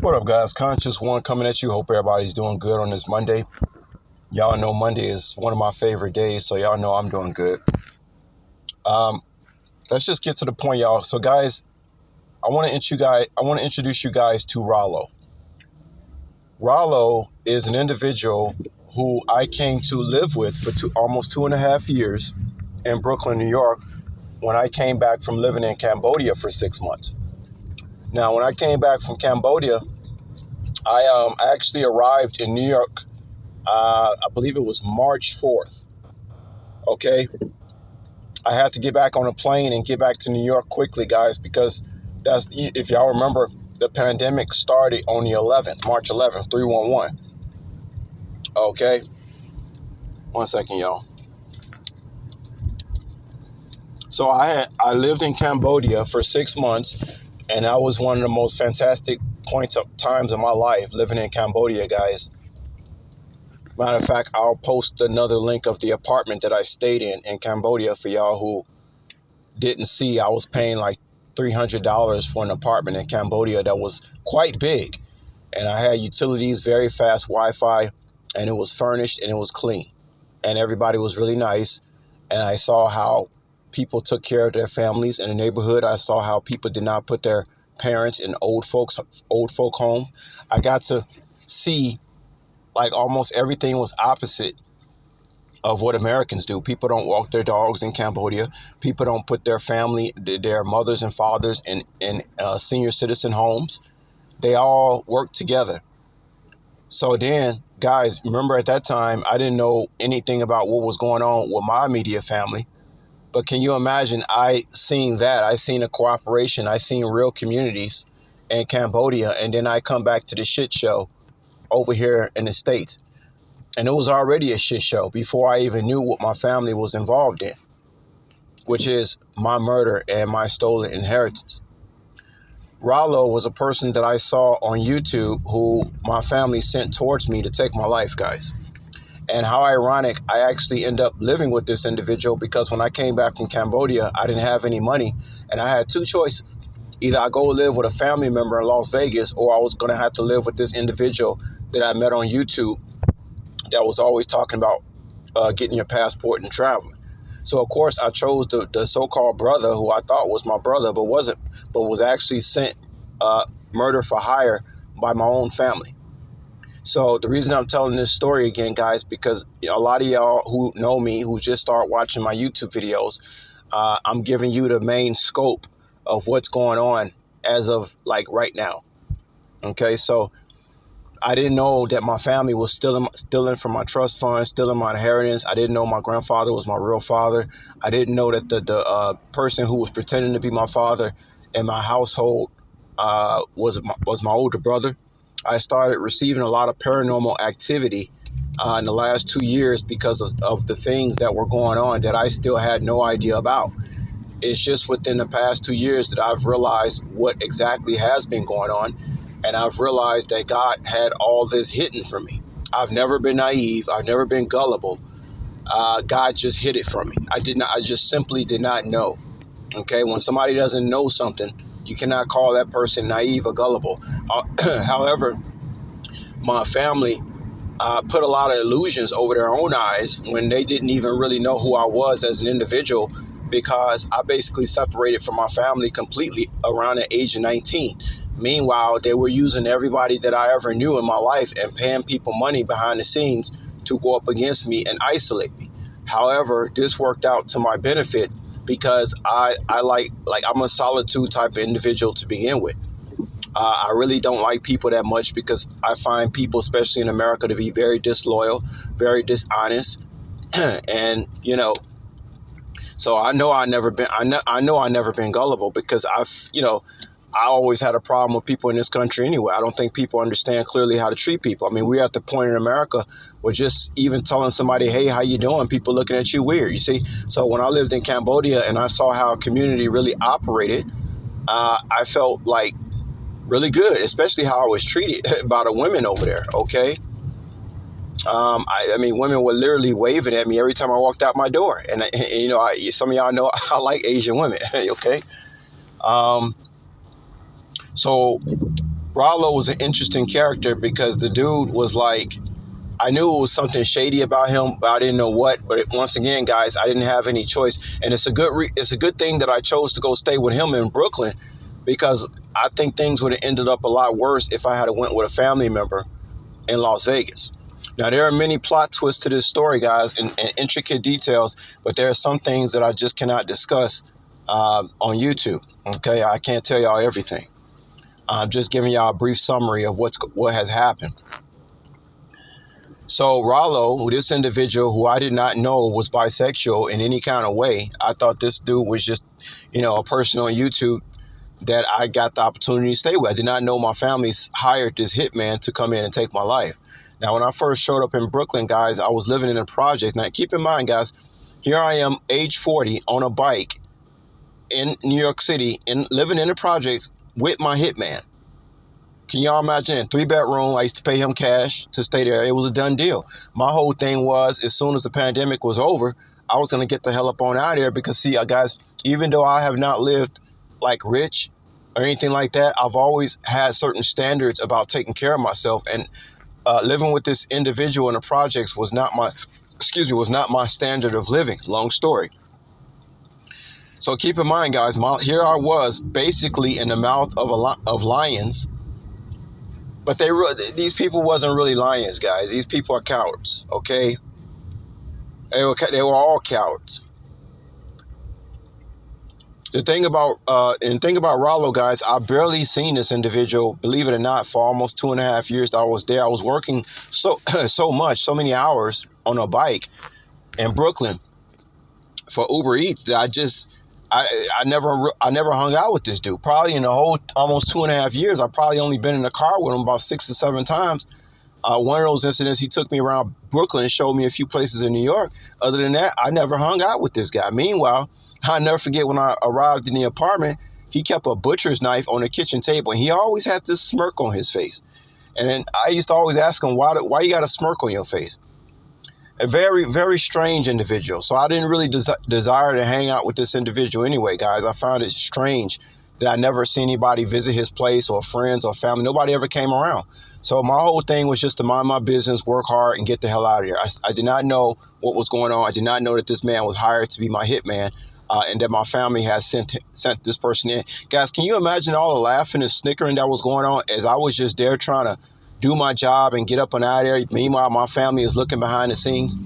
What up, guys? Conscious One coming at you. Hope everybody's doing good on this Monday. Y'all know Monday is one of my favorite days, so y'all know I'm doing good. Um, let's just get to the point, y'all. So, guys, I want to introduce you guys to Ralo. Ralo is an individual who I came to live with for almost 2.5 years in Brooklyn, New York, when I came back from living in Cambodia for 6 months. Now, when I came back from Cambodia, I actually arrived in New York. I believe it was March 4th. Okay. I had to get back on a plane and get back to New York quickly, guys, because if y'all remember, the pandemic started on the 11th, March 11th, 311. Okay. 1 second, y'all. So I lived in Cambodia for 6 months, and that was one of the most fantastic times of my life, living in Cambodia, guys. Matter of fact, I'll post another link of the apartment that I stayed in Cambodia for y'all who didn't see. I was paying like $300 for an apartment in Cambodia that was quite big, and I had utilities, very fast Wi-Fi, and it was furnished and it was clean, and everybody was really nice. And I saw how people took care of their families in the neighborhood. I saw how people did not put their parents in old folk home. I got to see like almost everything was opposite of what Americans do. People don't walk their dogs in Cambodia. People don't put their family, their mothers and fathers in senior citizen homes. They all work together. So then, guys, remember at that time, I didn't know anything about what was going on with my immediate family. But can you imagine, I seen a cooperation, I seen real communities in Cambodia, and then I come back to the shit show over here in the States. And it was already a shit show before I even knew what my family was involved in, which is my murder and my stolen inheritance. Ralo was a person that I saw on YouTube who my family sent towards me to take my life, guys. And how ironic, I actually end up living with this individual because when I came back from Cambodia, I didn't have any money, and I had two choices. Either I go live with a family member in Las Vegas, or I was going to have to live with this individual that I met on YouTube that was always talking about getting your passport and traveling. So of course I chose the so-called brother who I thought was my brother, but was actually sent murder for hire by my own family. So the reason I'm telling this story again, guys, because a lot of y'all who know me, who just start watching my YouTube videos, I'm giving you the main scope of what's going on as of like right now. Okay, so I didn't know that my family was stealing from my trust fund, stealing my inheritance. I didn't know my grandfather was my real father. I didn't know that the person who was pretending to be my father in my household was my older brother. I started receiving a lot of paranormal activity in the last 2 years because of the things that were going on that I still had no idea about. It's just within the past 2 years that I've realized what exactly has been going on. And I've realized that God had all this hidden from me. I've never been naive. I've never been gullible. God just hid it from me. I just simply did not know. Okay. When somebody doesn't know something, you cannot call that person naive or gullible. However, my family put a lot of illusions over their own eyes when they didn't even really know who I was as an individual, because I basically separated from my family completely around the age of 19. Meanwhile, they were using everybody that I ever knew in my life and paying people money behind the scenes to go up against me and isolate me. However, this worked out to my benefit because I like I'm a solitude type of individual to begin with. I really don't like people that much because I find people, especially in America, to be very disloyal, very dishonest, and so I know I never been gullible because I always had a problem with people in this country anyway. I don't think people understand clearly how to treat people. I mean, we're at the point in America where just even telling somebody, hey, how you doing? People looking at you weird, you see? So when I lived in Cambodia and I saw how a community really operated, I felt like really good, especially how I was treated by the women over there, okay? I mean, women were literally waving at me every time I walked out my door. And some of y'all know I like Asian women, okay? So Ralo was an interesting character because the dude was like, I knew it was something shady about him, but I didn't know what. But once again, guys, I didn't have any choice, and it's a good thing that I chose to go stay with him in Brooklyn, because I think things would have ended up a lot worse if I had went with a family member in Las Vegas. Now, there are many plot twists to this story, guys, and intricate details, but there are some things that I just cannot discuss on YouTube. Okay, I can't tell y'all everything. I'm just giving y'all a brief summary of what has happened. So Ralo, this individual who I did not know was bisexual in any kind of way, I thought this dude was just, a person on YouTube that I got the opportunity to stay with. I did not know my family's hired this hitman to come in and take my life. Now, when I first showed up in Brooklyn, guys, I was living in a project. Now, keep in mind, guys, here I am, age 40, on a bike in New York City, and living in a project with my hitman. Can y'all imagine? A 3-bedroom. I used to pay him cash to stay there. It was a done deal. My whole thing was, as soon as the pandemic was over, I was going to get the hell up on out of there, because, see, guys, even though I have not lived like rich or anything like that, I've always had certain standards about taking care of myself. And living with this individual in the projects was not my standard of living. Long story. So keep in mind, guys, here I was basically in the mouth of lions. But these people wasn't really lions, guys. These people are cowards, okay? They were all cowards. The thing about Ralo, guys, I barely seen this individual, believe it or not, for almost 2.5 years that I was there. I was working so many hours on a bike in Brooklyn for Uber Eats that I never hung out with this dude. Probably in the whole almost 2.5 years, I probably only been in the car with him about 6 or 7 times. One of those incidents, he took me around Brooklyn and showed me a few places in New York. Other than that, I never hung out with this guy. Meanwhile, I'll never forget when I arrived in the apartment, he kept a butcher's knife on the kitchen table, and he always had this smirk on his face. And then I used to always ask him, why you got a smirk on your face? A very, very strange individual. So I didn't really desire to hang out with this individual anyway, guys. I found it strange that I never see anybody visit his place, or friends or family. Nobody ever came around. So my whole thing was just to mind my business, work hard, and get the hell out of here. I did not know what was going on. I did not know that this man was hired to be my hitman, and that my family has sent this person in. Guys, can you imagine all the laughing and snickering that was going on as I was just there trying to do my job and get up and out of there? Meanwhile, my family is looking behind the scenes.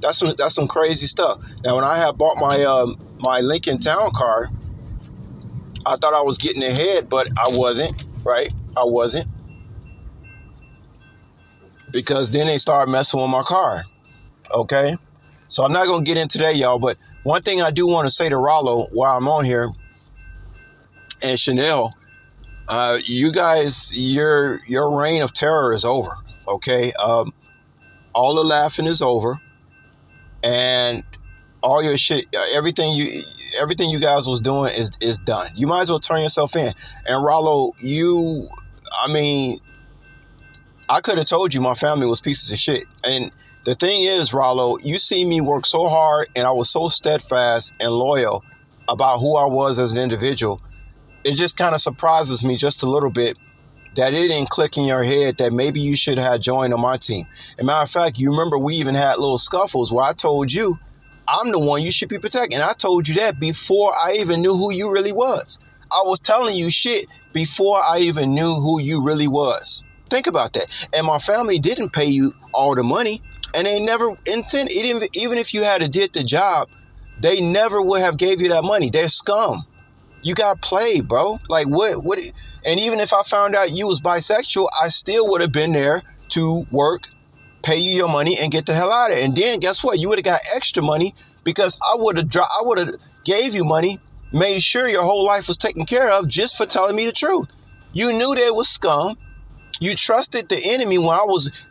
That's some crazy stuff. Now, when I had bought my Lincoln Town car, I thought I was getting ahead, but I wasn't, right? I wasn't. Because then they started messing with my car, okay? So I'm not going to get into that, y'all, but one thing I do want to say to Ralo while I'm on here, and Chanel, you guys, your reign of terror is over, okay? All the laughing is over, and all your shit, everything you guys was doing is done. You might as well turn yourself in. And Ralo, I could have told you my family was pieces of shit. And the thing is, Ralo, you see me work so hard, and I was so steadfast and loyal about who I was as an individual. It just kind of surprises me just a little bit that it didn't click in your head that maybe you should have joined on my team. As a matter of fact, you remember we even had little scuffles where I told you I'm the one you should be protecting. And I told you that before I even knew who you really was. I was telling you shit before I even knew who you really was. Think about that. And my family didn't pay you all the money, and they never intended, even if you had did the job, they never would have gave you that money. They're scum. You got played, bro. Like what? And even if I found out you was bisexual, I still would have been there to work, pay you your money, and get the hell out of it. And then guess what? You would have got extra money, because I would have gave you money, made sure your whole life was taken care of just for telling me the truth. You knew they was scum. You trusted the enemy when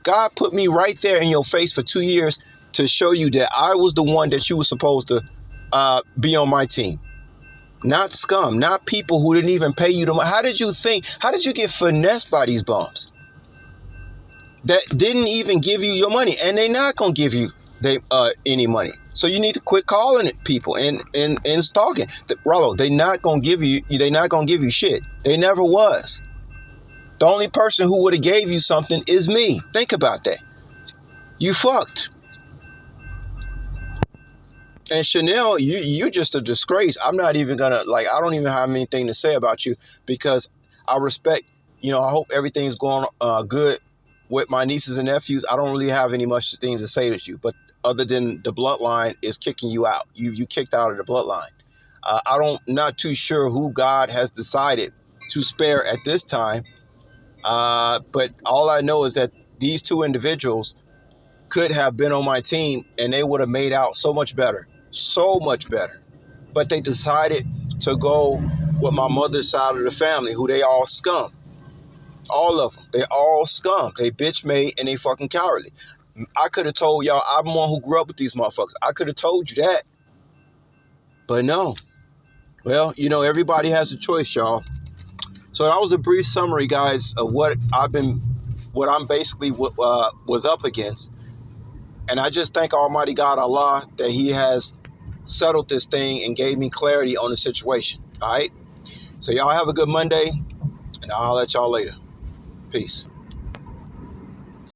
God put me right there in your face for 2 years to show you that I was the one that you were supposed to be on my team. Not scum, not people who didn't even pay you the money. How did you get finessed by these bums that didn't even give you your money? And they're not going to give you any money. So you need to quit calling it people and stalking. Ralo, they're not going to give you shit. They never was. The only person who would have gave you something is me. Think about that. You fucked. And Chanel, you're just a disgrace. I'm not even gonna like. I don't even have anything to say about you because I respect. I hope everything's going good with my nieces and nephews. I don't really have any much things to say with you, but other than the bloodline is kicking you out. You kicked out of the bloodline. I don't not too sure who God has decided to spare at this time. But all I know is that these two individuals could have been on my team and they would have made out so much better. So much better. But they decided to go with my mother's side of the family, who they all scum. All of them. They all scum. They bitch made and they fucking cowardly. I could have told y'all, I'm one who grew up with these motherfuckers. I could have told you that. But no. Well, everybody has a choice, y'all. So that was a brief summary, guys, of what I'm basically was up against. And I just thank Almighty God, Allah, that He has settled this thing and gave me clarity on the situation. All right. So y'all have a good Monday, and I'll let y'all later. Peace.